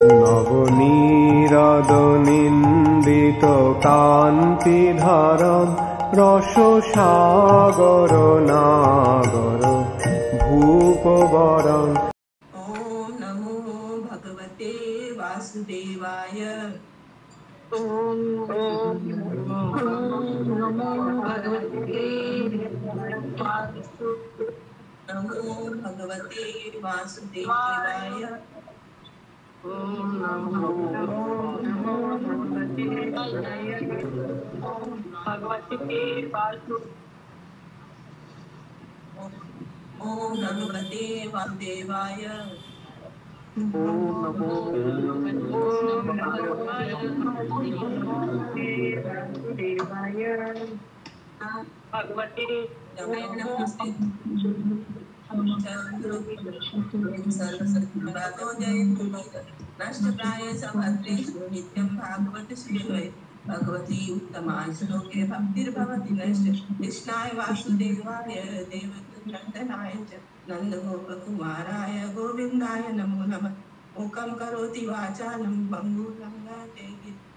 নবনীরদনিন্দিত কান্তিধারম রসসাগর নাগর ভূপবরম। ओम नमो भगवते वासुदेवाय। ओम नमो भगवते नमो भगवते वासुदेवाय। ओम नमो भगवते ओम भगवते वासुदेवाय। भगवते नमस्ते नष्टप्राय सभद्रेषु नित्यं भागवत सेवये भगवती उत्तमा श्लोके भक्तिर्भवति नष्ट। कृष्णाय वासुदेवाय देवकी नन्दनाय च नन्दगोपकुमाराय गोविन्दाय नमो नमः। मूकं करोति वाचालं पङ्गुं लङ्घयते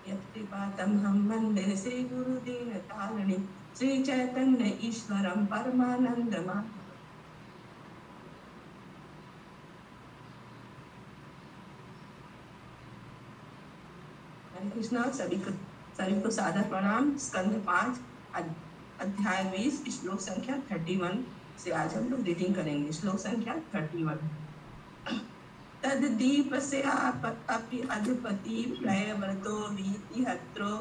यत्कृपातमहं वन्दे श्रीगुरुदीनतारिणीं श्रीचैतन्य ईश्वरं परमानन्दमाधवम्। हरे कृष्णा। सभी को सादर प्रणाम। स्कंद 5 अध्याय 20 श्लोक संख्या 31 से आज हम लोग रीडिंग करेंगे। श्लोक संख्या 31। तद दीप से अपि अधिपति प्रयव्रतो वीतिहत्रो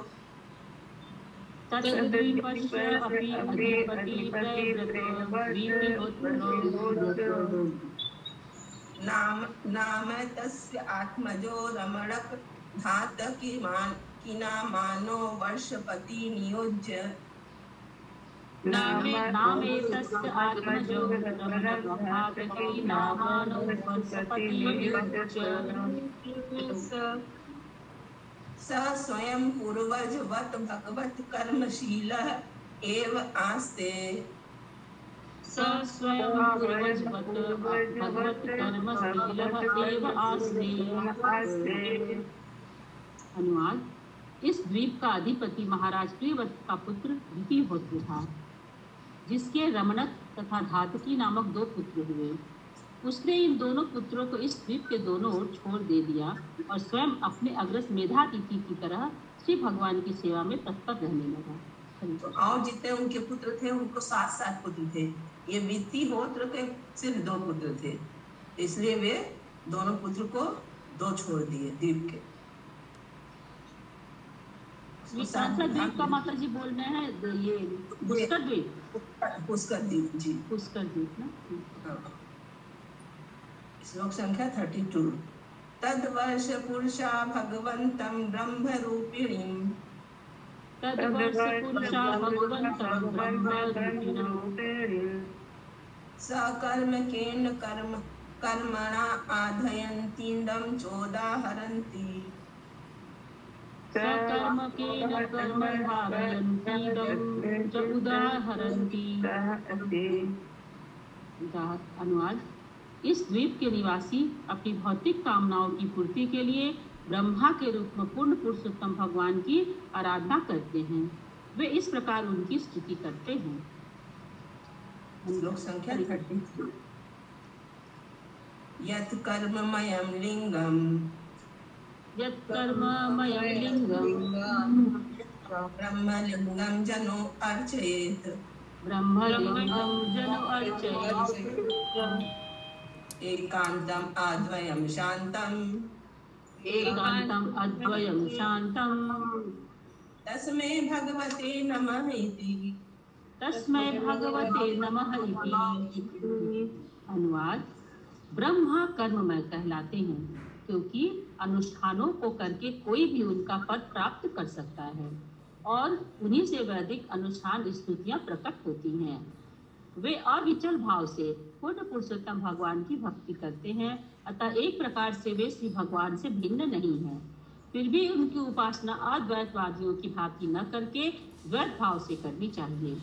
नाम तस्य आत्मजो रमणक धातकीना मानो वर्षपति नियोज्य। स स्वयं पूर्वजवत भगवत कर्मशीलः एव आस्ते। अनुवाद। इस द्वीप का अधिपति महाराज प्रियव्रत का पुत्र वितिहोत्र था, जिसके रमणक तथा धातकी नामक 2 पुत्र हुए। उसने इन दोनों पुत्रों को इस द्वीप के दोनों ओर छोड़ दे दिया और स्वयं अपने अग्रज मेधातिथि की तरह श्री भगवान की सेवा में तत्पर रहने लगा। और जितने उनके पुत्र थे उनको 7 पुत्र थे। ये वितिहोत्र के सिर्फ 2 पुत्र थे, इसलिए वे दोनों पुत्र को 2 छोड़ दिए द्वीप के। द्वीप का माता जी बोल रहे हैं ये पुष्कर द्वीप। पुष्कर द्वीप जी, पुष्कर द्वीप ना। श्लोक संख्या 32। तद्वर्ष पुरुषा भगवन्तं ब्रह्म रूपिणीं सकर्मकेन कर्मणा आधयन्तीदं चोदाहरन्ति। अनुवाद। इस द्वीप के निवासी अपनी भौतिक कामनाओं की पूर्ति के लिए ब्रह्मा के रूप में पूर्ण पुरुषोत्तम भगवान की आराधना करते हैं। वे इस प्रकार उनकी स्तुति करते हैं। श्लोक संख्या 33। यत् कर्ममयं लिंगम ब्रह्मलिंगं जनो अर्चयेत्। एकांतम अद्वयं शांतम तस्मै भगवते नमः इति। अनुवाद। ब्रह्मा कर्ममय कहलाते हैं, क्योंकि अनुष्ठानों को करके कोई भी उनका पद प्राप्त कर सकता है और उन्हीं से वैदिक अनुष्ठान स्तुतियां प्रकट होती हैं। वे अविचल भाव से पूर्ण पुरुषोत्तम भगवान की भक्ति करते हैं, अतः एक प्रकार से वे श्री भगवान से भिन्न नहीं हैं। फिर भी उनकी उपासना अद्वैतवादियों की भांति न करके द्वैत भाव से करनी चाहिए।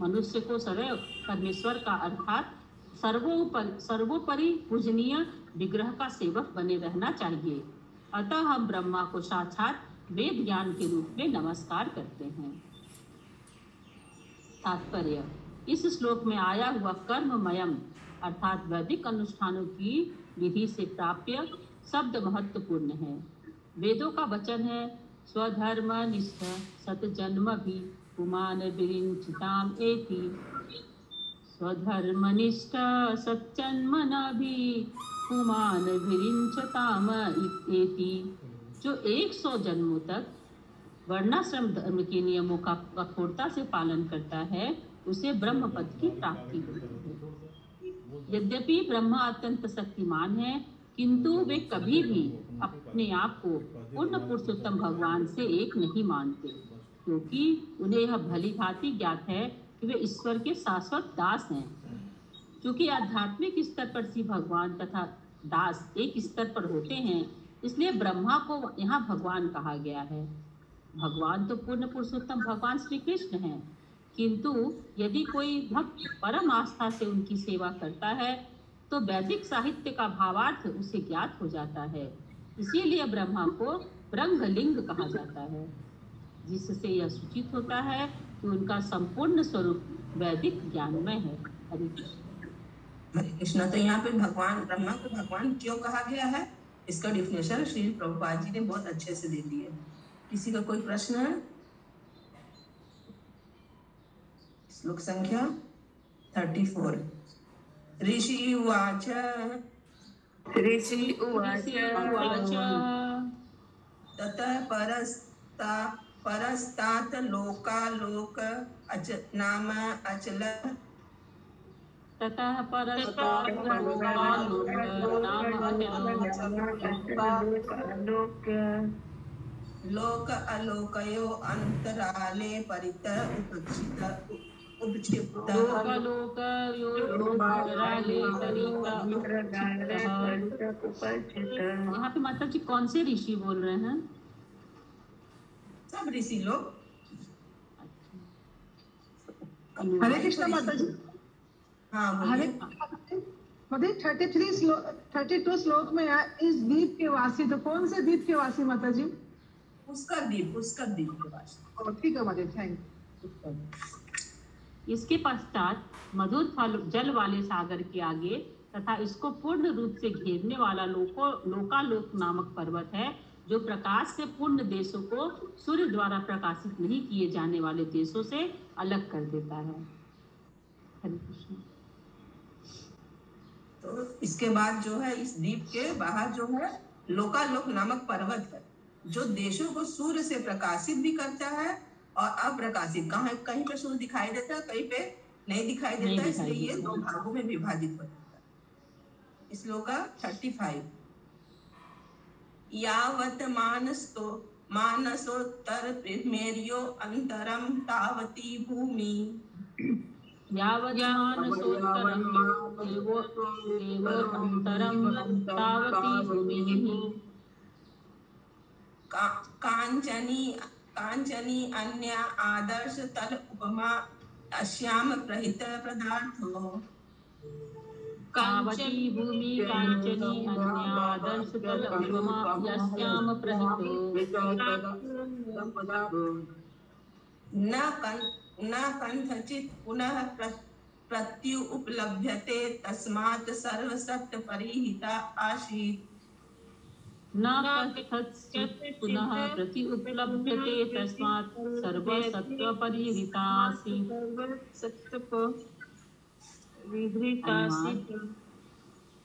मनुष्य को सदैव परमेश्वर का अर्थात सर्वोपरि पूजनीय विग्रह का सेवक बने रहना चाहिए। अतः हम ब्रह्मा को साक्षात वेद ज्ञान के रूप में नमस्कार करते हैं। तात्पर्य: इस श्लोक में आया हुआ कर्ममयम अर्थात वैदिक अनुष्ठानों की विधि से प्राप्य शब्द महत्वपूर्ण है। वेदों का वचन है स्वधर्म निष्ठ सतजन्म भी पुमान विरिंचिताम एति। स्वधर्मनिष्ठ सच्जन्मन भी पुमान विरिंचताम इति। जो 100 जन्मों तक वर्णाश्रम धर्म के नियमों का कठोरता से पालन करता है उसे ब्रह्म पद की प्राप्ति होती है। यद्यपि ब्रह्मा अत्यंत शक्तिमान है किंतु वे कभी भी अपने आप को पूर्ण पुरुषोत्तम भगवान से एक नहीं मानते, क्योंकि उन्हें यह भली भांति ज्ञात है कि वे ईश्वर के शाश्वत दास हैं। क्योंकि आध्यात्मिक स्तर पर श्री भगवान तथा दास एक स्तर पर होते हैं, इसलिए ब्रह्मा को यहाँ भगवान कहा गया है। भगवान तो पूर्ण पुरुषोत्तम भगवान श्री कृष्ण हैं, किंतु यदि कोई भक्त परम आस्था से उनकी सेवा करता है तो वैदिक साहित्य का भावार्थ उसे ज्ञात हो जाता है। इसीलिए ब्रह्मा को ब्रह्मलिंग कहा जाता है, जिससे यह सूचित होता है कि उनका संपूर्ण स्वरूप वैदिक ज्ञानमय है। हरे कृष्ण। हरे कृष्ण। तो यहाँ पे भगवान ब्रह्मा को भगवान क्यों कहा गया है, इसका डिफिनेशन श्री प्रभुपाद जी ने बहुत अच्छे से दे दी है। किसी का कोई प्रश्न है? श्लोक संख्या 34। ऋषि उवाच ऋषि उवाच ततः परस्तात् लोकालोक नाम अचल ततः परस्तात् लोकालोक नाम अचल लोक अलोकयो अंतराले परितर उपक्षिप्त यहाँ पे माता जी कौन से ऋषि बोल रहे हैं? सब ऋषि लोग। हरे कृष्ण माता जी। हाँ हरे माता जी 32 श्लोक में है इस द्वीप के वासी। तो कौन से द्वीप के वासी माता जी? पुष्कर द्वीप के वासी। ठीक है माता जी, थैंक। इसके पश्चात मधुर जल वाले सागर के आगे तथा इसको पूर्ण रूप से घेरने वाला लोकालोक नामक पर्वत है, जो प्रकाश से पूर्ण देशों को सूर्य द्वारा प्रकाशित नहीं किए जाने वाले देशों से अलग कर देता है। हरे कृष्ण। तो इसके बाद जो है इस द्वीप के बाहर जो है लोकालोक नामक पर्वत है, जो देशों को सूर्य से प्रकाशित भी करता है और अप्रकाशित। कहीं पे सूर्य दिखाई देता है, कहीं पे नहीं दिखाई देता, इसलिए ये 2 भागों में विभाजित हो जाता है। श्लोक 35। यावत् मानसोत्तर मेर्यो अंतरम तावती भूमि यावत् मानसोत्तरम अंतरम तावती भूमि कांचनी अन्य आदर्श तल उपमा अश्याम प्रहित पदार्थो। कावती भूमि कांचनी अन्य आदर्श तल उपमा यस्याम प्रहितो। न कथंचित् पुनः प्रत्यु उपलभ्यते तस्मात् सर्वसत्य परिहिता आसीत्। न कथंचित् पुनः प्रति उपलभ्यते तस्मात् सर्वसत्व परिहिता आसीत्।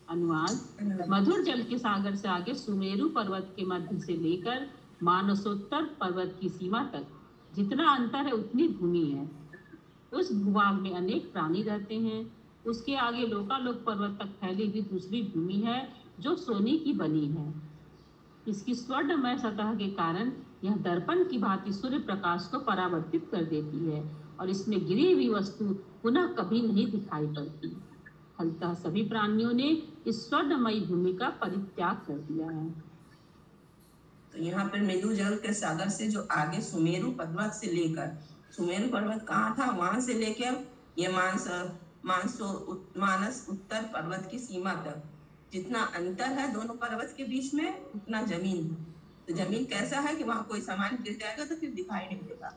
अनुवाद: मधुर जल के सागर से आगे सुमेरु पर्वत के मध्य से लेकर मानसोत्तर पर्वत की सीमा तक जितना अंतर है उतनी भूमि है। उस भूभाग में अनेक प्राणी रहते हैं। उसके आगे लोकालोक पर्वत तक फैली हुई दूसरी भूमि है जो सोने की बनी है। इसकी स्वर्णमय सतह के कारण यह दर्पण की भांति सूर्य प्रकाश को परावर्तित कर देती है और इसमें गिरी हुई वस्तु पुनः कभी नहीं दिखाई पड़ती। फलतः सभी प्राणियों ने इस स्वर्णमयी भूमि का परित्याग कर दिया है। तो यहाँ पर मृदु जल के सागर से जो आगे सुमेरु पर्वत से लेकर, सुमेरु पर्वत कहाँ था, वहां से लेकर ये मानस उत्तर पर्वत की सीमा तक जितना अंतर है दोनों पर्वत के बीच में उतना जमीन है। तो जमीन कैसा है कि वहां कोई सामान गिर जाएगा तो फिर दिखाई नहीं देगा,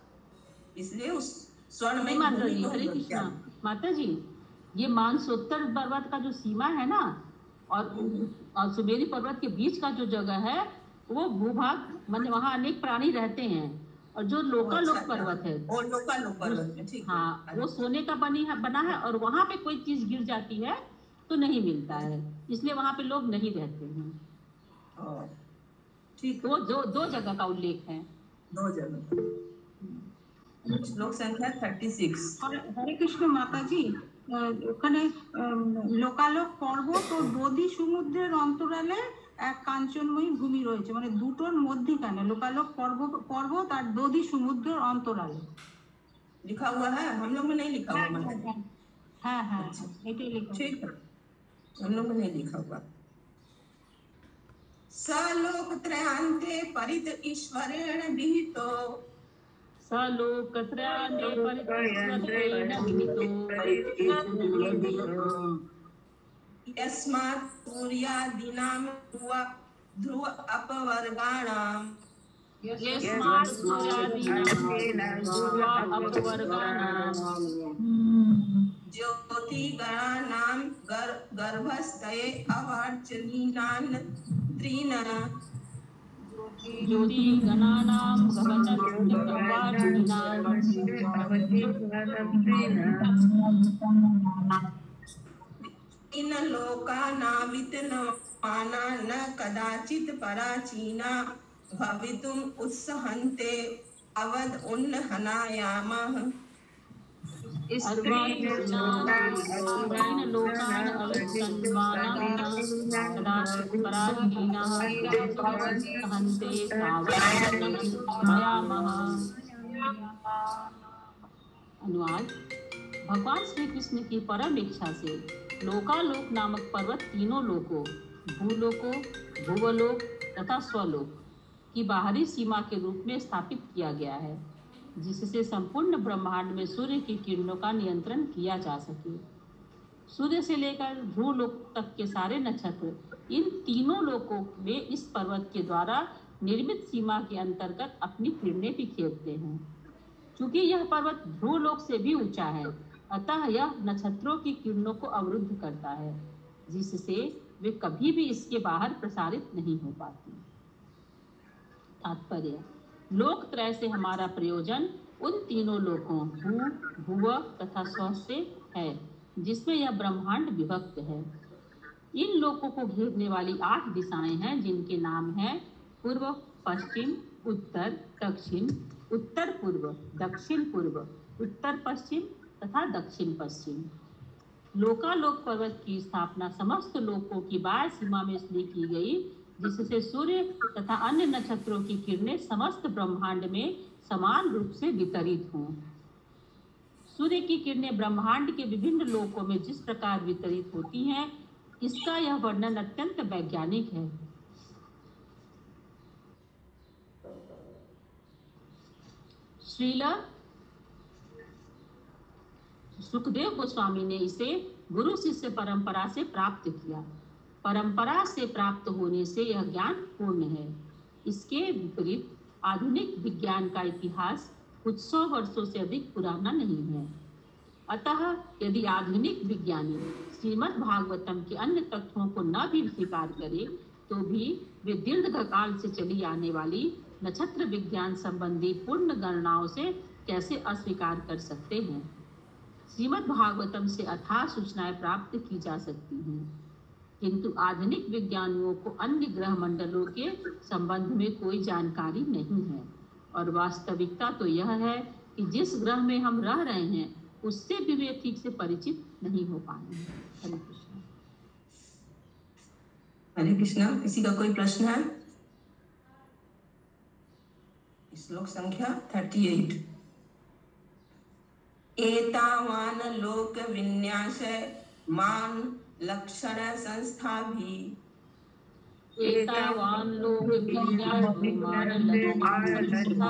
इसलिए उस स्वर्ण में माता भूमि जी, को हरे हम लोग कृष्णा। क्या माता जी, ये मानसोत्तर पर्वत का जो सीमा है ना और सुमेरु पर्वत के बीच का जो जगह है वो भूभाग, मतलब वहाँ अनेक प्राणी रहते हैं। और जो लोकालोक पर्वत है वो लोकालोक पर्वत में, ठीक है। हाँ, वो सोने का बना है और वहाँ पे कोई चीज गिर जाती है तो नहीं मिलता है, इसलिए वहाँ पे लोग नहीं रहते हैं। ठीक, दो जगह का उल्लेख है, दो जगह। श्लोक संख्या 36। হরে কৃষ্ণ মাতাজি, ওখানে লোকালোক পর্বত ও দধি সমুদ্রের অন্তরালে এক কাঞ্চনময়ী ভূমি রয়েছে, মানে দুটোর মধ্যিখানে লোকালোক পর্বত আর দধি সমুদ্রের অন্তরালে लिखा हुआ है, हम लोग में नहीं लिखा हुआ। हाँ हाँ, এটাই লিখা। ठीक है, हम लोग में नहीं लिखा हुआ। सलोक त्रयांते परित ईश्वरेण विहितो, सलोकत्रयान्ते परित ईश्वरेण विहितो, यस्मात् सूर्यादीनां ध्रुव अपवर्गाणां, यस्मात् सूर्यादीनां ध्रुव अपवर्गाणां, ज्योतिगणानां गर्भस्थये अवर्चनीनान् त्रीन्, ज्योतिगणानां इन लोकानावितनमाना न कदाचित् पराचीना भवितुम् उत्सहन्ते अवद उन्नहनायामः। अनुवाद। भगवान श्री कृष्ण की परम इच्छा से लोकालोक नामक पर्वत तीनों लोकों, भूलोकों, भुवलोक तथा स्वलोक की बाहरी सीमा के रूप में स्थापित किया गया है, जिससे संपूर्ण ब्रह्मांड में सूर्य की किरणों का नियंत्रण किया जा सके। सूर्य से लेकर भूलोक तक के सारे नक्षत्र इन तीनों लोकों में इस पर्वत के द्वारा निर्मित सीमा के अंतर्गत अपनी किरणें बिखेरते हैं। चूंकि यह पर्वत भूलोक से भी ऊंचा है, अतः यह नक्षत्रों की किरणों को अवरुद्ध करता है, जिससे वे कभी भी इसके बाहर प्रसारित नहीं हो पाती। तात्पर्य: लोकत्रय से हमारा प्रयोजन उन तीनों लोकों भू, भुव तथा स्व से है, जिसमें यह ब्रह्मांड विभक्त है। इन लोकों को घेरने वाली 8 दिशाएं हैं, जिनके नाम हैं पूर्व, पश्चिम, उत्तर, दक्षिण, उत्तर पूर्व, दक्षिण पूर्व, उत्तर पश्चिम तथा दक्षिण पश्चिम। लोकालोक पर्वत की स्थापना समस्त लोकों की बाह्य सीमा में इसलिए की गई, जिससे सूर्य तथा अन्य नक्षत्रों की किरणें समस्त ब्रह्मांड में समान रूप से वितरित हों। सूर्य की किरणें ब्रह्मांड के विभिन्न लोकों में जिस प्रकार वितरित होती हैं, इसका यह वर्णन अत्यंत वैज्ञानिक है। श्रील सुखदेव गोस्वामी ने इसे गुरु शिष्य परंपरा से प्राप्त किया। परंपरा से प्राप्त होने से यह ज्ञान पूर्ण है। इसके विपरीत आधुनिक विज्ञान का इतिहास कुछ 100 वर्षों से अधिक पुराना नहीं है। अतः यदि आधुनिक विज्ञानी श्रीमद् भागवतम के अन्य तथ्यों को न भी स्वीकार करे, तो भी वे दीर्घकाल से चली आने वाली नक्षत्र विज्ञान संबंधी पूर्ण गणनाओं से कैसे अस्वीकार कर सकते हैं। श्रीमद् भागवतम से अथाह सूचनाएं प्राप्त की जा सकती हैं, किंतु आधुनिक विज्ञानियों को अन्य ग्रह मंडलों के संबंध में कोई जानकारी नहीं है। और वास्तविकता तो यह है कि जिस ग्रह में हम रह रहे हैं, उससे भी वे ठीक से परिचित नहीं हो पाए हैं। हरे कृष्ण। हरे कृष्णा। किसी का कोई प्रश्न है? श्लोक संख्या 38। एतावान लोक विन्यास मान लक्षण संस्था भी, एतावान लोक विन्यास मान लक्षण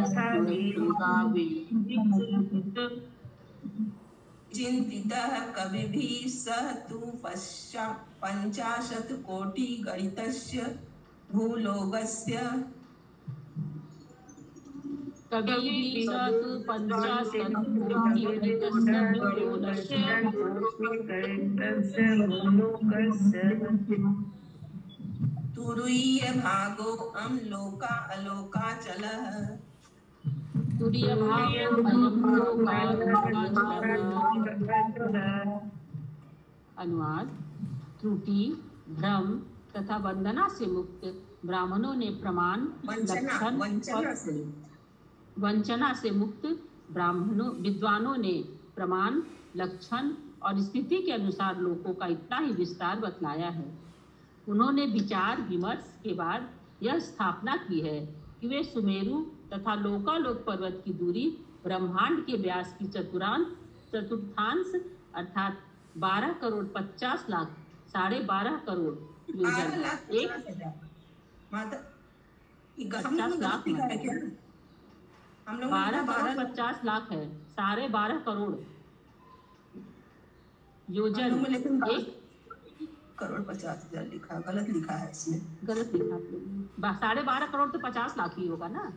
संस्था भी। चिन्तितः कविभिः सह तु 50 कोटि गणितस्य भूलोकस्य कविभिः सह तु 50 कोटि गणितस्य भूलोकस्य तुरीय भागो अम लोका अलोका चलः तुरीय भागो अयम लोका अनुवाद त्रुटि, भ्रम तथा वंदना से मुक्त ब्राह्मणों ने प्रमाण लक्षण वंचना से मुक्त विद्वानों ने प्रमाण लक्षण और स्थिति के अनुसार लोकों का इतना ही विस्तार बतलाया है। उन्होंने विचार विमर्श के बाद यह स्थापना की है कि वे सुमेरु तथा लोकालोक पर्वत की दूरी ब्रह्मांड के व्यास की चतुर्थांश अर्थात 12 करोड़ 50 लाख 12.5 करोड़ योजन 50 लाख 12 करोड़ 50 लाख है 12.5 करोड़ योजन 1 करोड़ 50,000 लिखा, गलत लिखा है इसमें, गलत लिखा। 12.5 करोड़ तो 50 लाख ही होगा ना।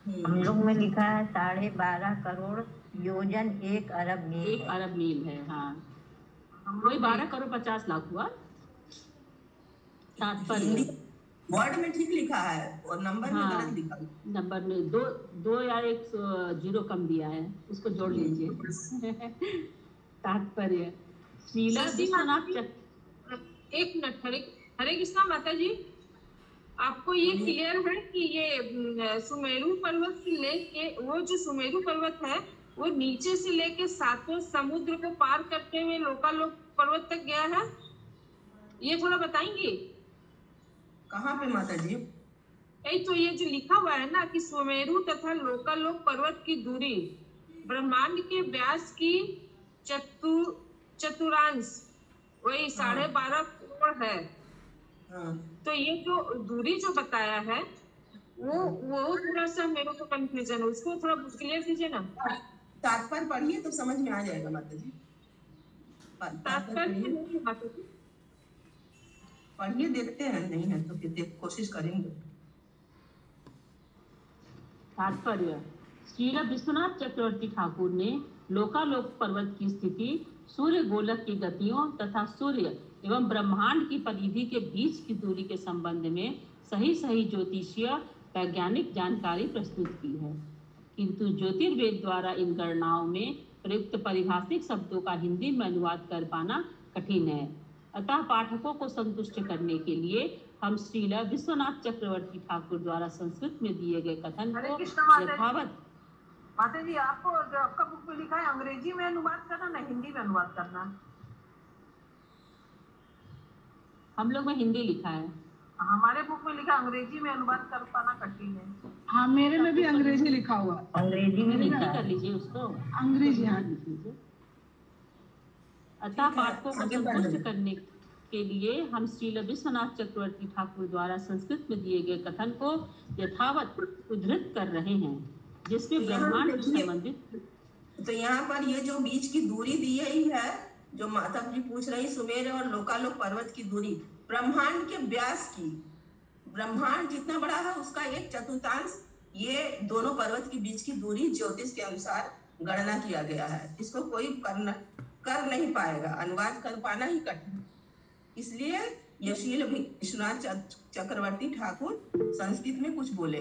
हम लोग में लिखा है 12.5 करोड़ योजन 1 अरब मील। 1 अरब मील है। हाँ, वही 12 करोड़ 50 लाख हुआ। तात्पर्य वर्ड में ठीक लिखा है और नंबर में गलत लिखा है। नंबर में दो या 1 जीरो कम दिया है, उसको जोड़ लीजिए। तात्पर्य शीला विश्वनाथ एक मिनट, हरे कृष्णा माता जी, आपको ये क्लियर है कि ये सुमेरु पर्वत से लेके वो जो सुमेरु पर्वत है वो नीचे से लेके 7वें समुद्र को पार करते हुए लोकालोक पर्वत तक गया है? ये थोड़ा बताएंगे कहाँ पे माता जी? तो ये जो लिखा हुआ है ना कि सुमेरु तथा लोकालोक पर्वत की दूरी ब्रह्मांड के व्यास की चतुर्थांश वही 12.5 करोड़ है। तो ये जो दूरी जो बताया है वो थोड़ा सा मेरे को कंफ्यूजन है, उसको थोड़ा क्लियर कीजिए ना। तात्पर्य पढ़िए तो समझ में आ जाएगा माता जी। तात्पर्य पढ़िए, देखते हैं, नहीं है तो फिर कोशिश करेंगे। तात्पर्य श्रील विश्वनाथ चक्रवर्ती ठाकुर ने लोकालोक पर्वत की स्थिति सूर्य गोलक की गतियों तथा सूर्य एवं ब्रह्मांड की परिधि के बीच की दूरी के संबंध में सही ज्योतिषीय वैज्ञानिक जानकारी प्रस्तुत की है, किंतु ज्योतिर्वेद द्वारा इन गणनाओं में प्रयुक्त पारिभाषिक शब्दों का हिंदी में अनुवाद कर पाना कठिन है। अतः पाठकों को संतुष्ट करने के लिए हम श्रील विश्वनाथ चक्रवर्ती ठाकुर द्वारा संस्कृत में दिए गए कथन को यथावत। माता जी, आपको जो आपका बुक में लिखा है अंग्रेजी में अनुवाद करना ना हिंदी में अनुवाद करना? हम लोग में हिंदी लिखा है। हमारे बुक में लिखा अंग्रेजी में अनुवाद कर पाना कठिन है। हाँ, मेरे में भी अंग्रेजी लिखा हुआ। अंग्रेजी में हिंदी कर लीजिए उसको, अंग्रेजी हाँ लिख लीजिए। अतः पाठकों को संतुष्ट करने के लिए हम श्रील विश्वनाथ चक्रवर्ती ठाकुर द्वारा संस्कृत में दिए गए कथन को यथावत उद्धृत कर रहे हैं, जिसमें ब्रह्मांड से संबंधित। तो यहाँ पर ये जो बीच की दूरी दी गई है, जो माता जी पूछ रही, सुमेर और लोकालोक पर्वत की दूरी ब्रह्मांड के व्यास की, ब्रह्मांड जितना बड़ा है उसका 1/4, ये दोनों पर्वत के बीच की दूरी ज्योतिष के अनुसार गणना किया गया है। इसको कोई कर नहीं पाएगा, अनुवाद कर पाना ही कठिन। इसलिए यशील विश्वनाथ चक्रवर्ती ठाकुर संस्कृत में कुछ बोले।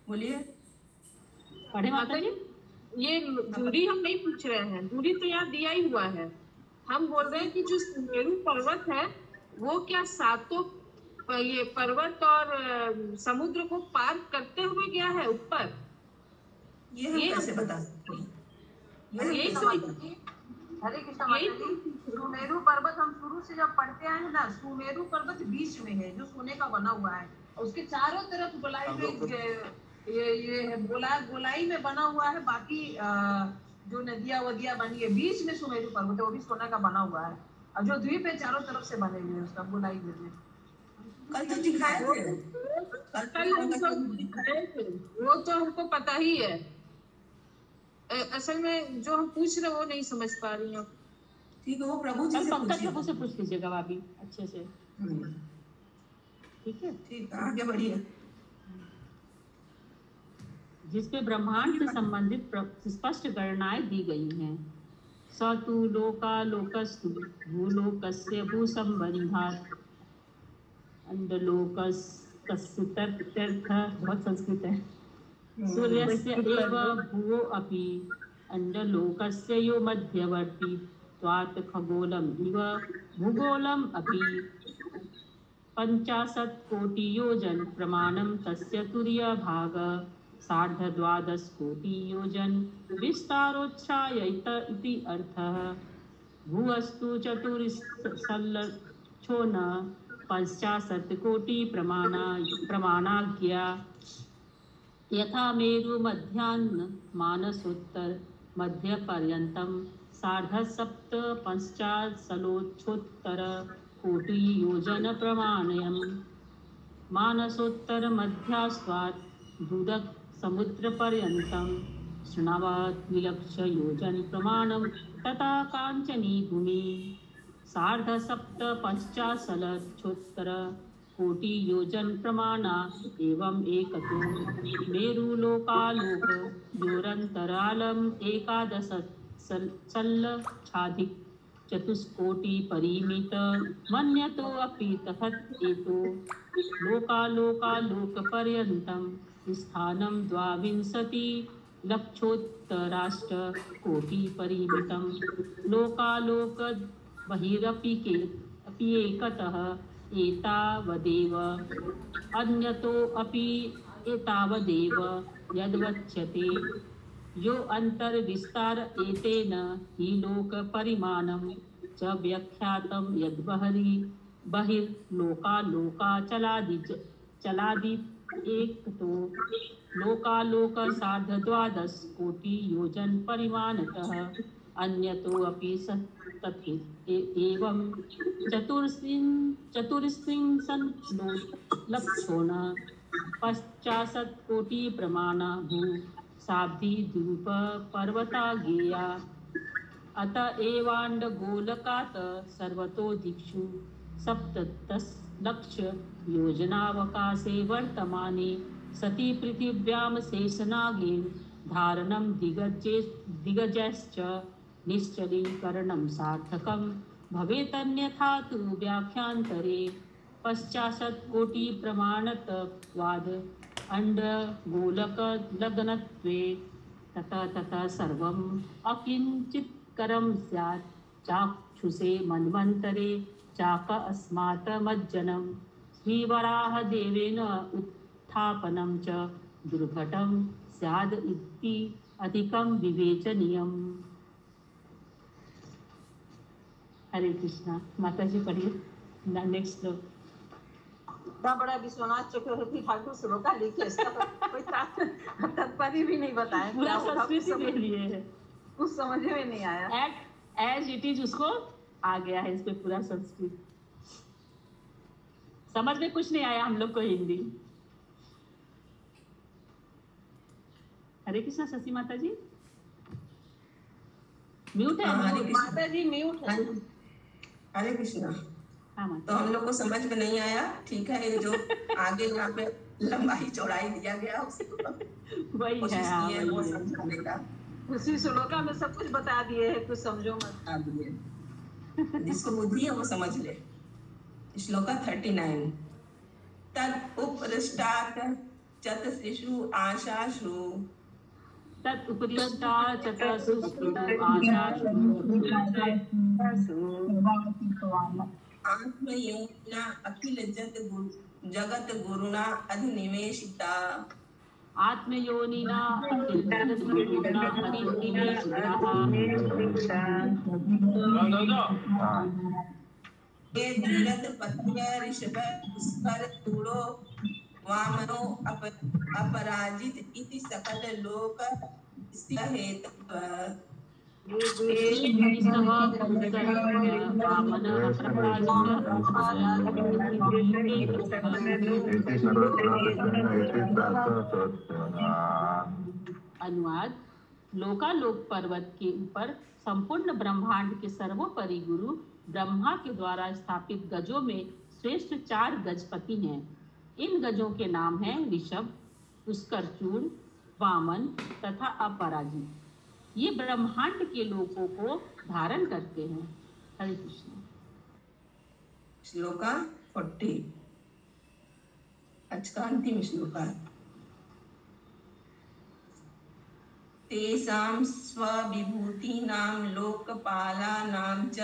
बोलिए। पढ़े माता जी? ये दूरी हम नहीं पूछ रहे हैं, दूरी तो यहाँ दिया ही हुआ है। हम बोल रहे हैं कि जो सुमेरु पर्वत है वो क्या 7 ये पर्वत और समुद्र को पार करते हुए गया है ऊपर? ये कैसे बता सकते हैं? हरे कृष्ण माता जी, सुमेरु पर्वत हम शुरू से जब पढ़ते आए हैं ना, सुमेरु पर्वत बीच में है जो सोने का बना हुआ है, उसके चारों तरफ गोलाई में ये गोलाई में बना हुआ है। बाकी जो नदियां वदियां बनी है, बीच में सुमेरु पर्वत है, वो भी सोने का बना हुआ है। और जो द्वीप है चारों तरफ से बने हुए हैं उसका गोलाई में। कल तो दिखाए थे, वो तो हमको पता ही है। असल में जो हम पूछ रहे वो नहीं समझ पा रही हूँ। ठीक है, वो प्रभु जी से पंकज पूछिए। प्रभु से पूछ लीजिएगा भाभी अच्छे से, ठीक है। ठीक है, आगे बढ़िए। जिसमें ब्रह्मांड से संबंधित स्पष्ट गणनाएं दी गई हैं। स तु लोकालोकस्तु भूलोकस्य भूसंबंधात् अंडलोकस्य तत्यर्थ, बहुत संस्कृत है। सूर्यस्य एव भुवो अपि अंडलोकस्य यो मध्यवर्ती त्वात् खगोलम् इव भूगोलम् अपि 50 कोटि योजन प्रमाणं तस्य तुर्यभाग 12.5 कोटि योजन विस्तारोच्छ्रायत इति अर्थः। भुवस्तु चतुर्सल्लक्षोन 50 कोटि प्रमाणाज्ञा यथा मेरु मध्याह्न मानसोत्तर मध्य पर्यन्तं 7.50 कोटि योजन प्रमाणयम् मानसोत्तर मध्यास्वात् दुदक समुद्र पर्यन्तं 9 योजन प्रमाणं तथा कांचनी भूमि 7.50 कोटि योजन प्रमाणा एवं एकतो मेरुलोकालोक योरन्तरालम् 11 चतुष्कोटि परिमित मन्यतो अपि तथैतो लोकालोक पर्यन्तं स्थानं 22 लक्षोत्तराष्ट कोटि परिमितं लोकालोक बहिरपि एकतः एतावदेव अन्यतो अपि एतावदेव यद्वच्यते यो अंतर्विस्तार एतेन हि लोक परिमाणं च व्याख्यातं बहिर्लोकालोका चलादि एकतो लोकालोक 12.5 कोटि योजन परिमाणतः अन्यतो अपि तथे एवं 64 50 कोटि प्रमाण भू साब्धी द्वीप पर्वता गेया अत एवांड गोलकात सर्वतो दिक्षु 17 लक्ष योजनावकाशे वर्तमाने सती पृथिव्यां शेषनागेन धारणं दिग्गजैश्च निश्चलीकरणं सार्थकं भवेतन्यथा तु व्याख्यान्तरे 50 कोटि प्रमाणत्वाद् अंडगोलकलग्नत्वे ततः सर्वम् अकिञ्चित्करं स्यात् चाक्षुषे मन्वन्तरे चाक अस्मात् मज्जनं श्रीवराहदेवेन उत्थापनं च दुर्घटं स्याद् इति अधिकं विवेचनीयम्। हरे कृष्णा। माता जी पढ़िए नेक्स्ट श्लोक। इतना बड़ा विश्वनाथ चक्रवर्ती ठाकुर श्लोका लिखे, इसका कोई तात्पर्य भी नहीं बताया, पूरा संस्कृत ले लिए है, कुछ समझ में नहीं आया। एज इट इज उसको आ गया है, इस पे पूरा संस्कृत। समझ में कुछ नहीं आया हम लोग को हिंदी। हरे कृष्णा। शशि माता जी म्यूट है। माता जी म्यूट है। हरे कृष्णा। हाँ, तो हम लोग को समझ में नहीं आया, ठीक है। ये जो आगे यहाँ पे लंबाई चौड़ाई दिया गया उसको वही है, वो समझाने का। उसी श्लोका में सब कुछ बता दिए है, कुछ समझो मत। बता दिए, जिसको बुद्धि है वो समझ ले। श्लोका 39। तद उपरिष्टात् चतुर्षु आशासु तत् उपरिष्टात् चतुर्षु आशासु आत्मयोनिना अखिल जगत गुरुना अधिनिवेशिता। आत्मयोनिना अखिल जगत गुरुना अधिनिवेशिता। ये धीरथ पत्य ऋषभ स्कर तूड़ो वामनो अपराजित इति सकल लोक हेतु। अनुवाद। लोकालोक पर्वत के ऊपर संपूर्ण ब्रह्मांड के सर्वोपरि गुरु ब्रह्मा के द्वारा स्थापित गजों में श्रेष्ठ 4 गजपति हैं। इन गजों के नाम हैं ऋषभ, पुष्करचूड़, वामन तथा अपराजित। ये ब्रह्मांड के लोकों को धारण करते हैं। हरे कृष्ण। श्लोका 40 आज का अंतिम श्लोक है। तेषां स्वविभूतीनां लोकपालानां च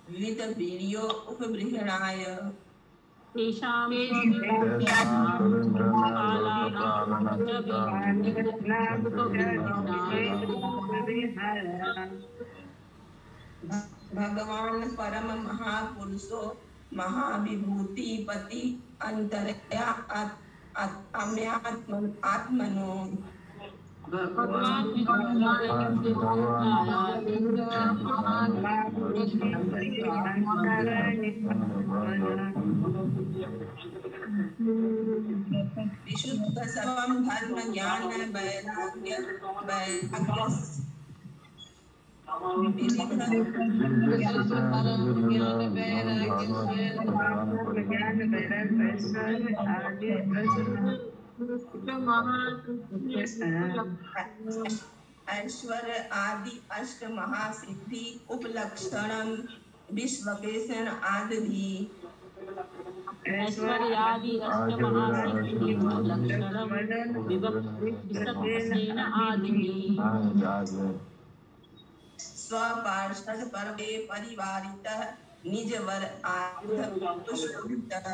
विविधवीर्यो उपबृहणाय तेषां भगवान परम महापुरुषो महाविभूतिपति अंतरया आत्मनो विशुद्ध सर्वं धर्म ज्ञान वैराग्य ऐश्वर्य आदि अष्ट महासिद्धि उपलक्षणम विश्वकेशन आदि ऐश्वर्यादि अष्टमहासिद्धि उपलक्षणम विश्वकेशन आदि स्वपार्षद पर्वे परिवारितः निजवर आयुध पुष्पितः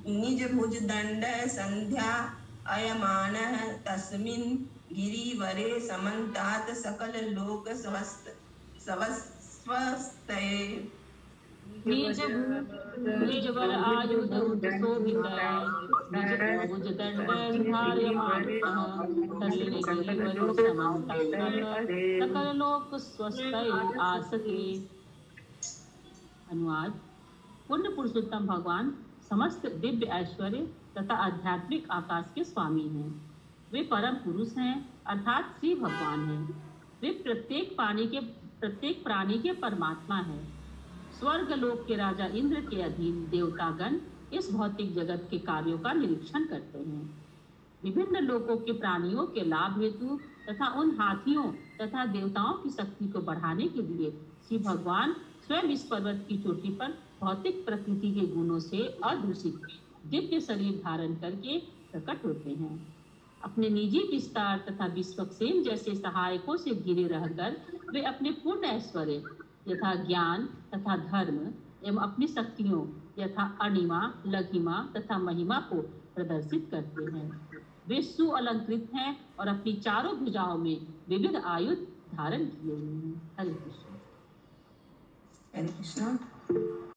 निज भुज दंड संध्या अयमानः तस्मिन् गिरिवरे समन्तात् सकल लोक स्वस्तये निज वर आयुध शोभितः निज भुज दंड धार्यमानः तस्मिन् गिरिवरे समन्तात् सकल लोक स्वस्तये आसते। अनुवाद। पुण्य पुरुषोत्तम भगवान समस्त दिव्य ऐश्वर्य तथा आध्यात्मिक आकाश के स्वामी हैं। वे परम पुरुष हैं अर्थात श्री भगवान हैं। वे प्रत्येक प्राणी के परमात्मा हैं। स्वर्ग लोक के राजा इंद्र के अधीन देवतागण इस भौतिक जगत के कार्यों का निरीक्षण करते हैं। विभिन्न लोकों के प्राणियों के लाभ हेतु तथा उन हाथियों तथा देवताओं की शक्ति को बढ़ाने के लिए श्री भगवान स्वयं इस पर्वत की चोटी पर भौतिक प्रकृति के गुणों से अदूषित दिव्य शरीर धारण करके प्रकट होते हैं। अपने निजी विस्तार तथा विश्वक्सेन जैसे सहायकों से घिरे रहकर वे अपने पूर्ण ऐश्वर्य यथा ज्ञान तथा धर्म एवं अपनी शक्तियों यथा अणिमा, लघिमा तथा महिमा को प्रदर्शित करते हैं। वे सुअलंकृत हैं और अपनी चारों भुजाओं में विविध आयुध धारण किए हुए हैं। हरे कृष्ण। हरे कृष्ण।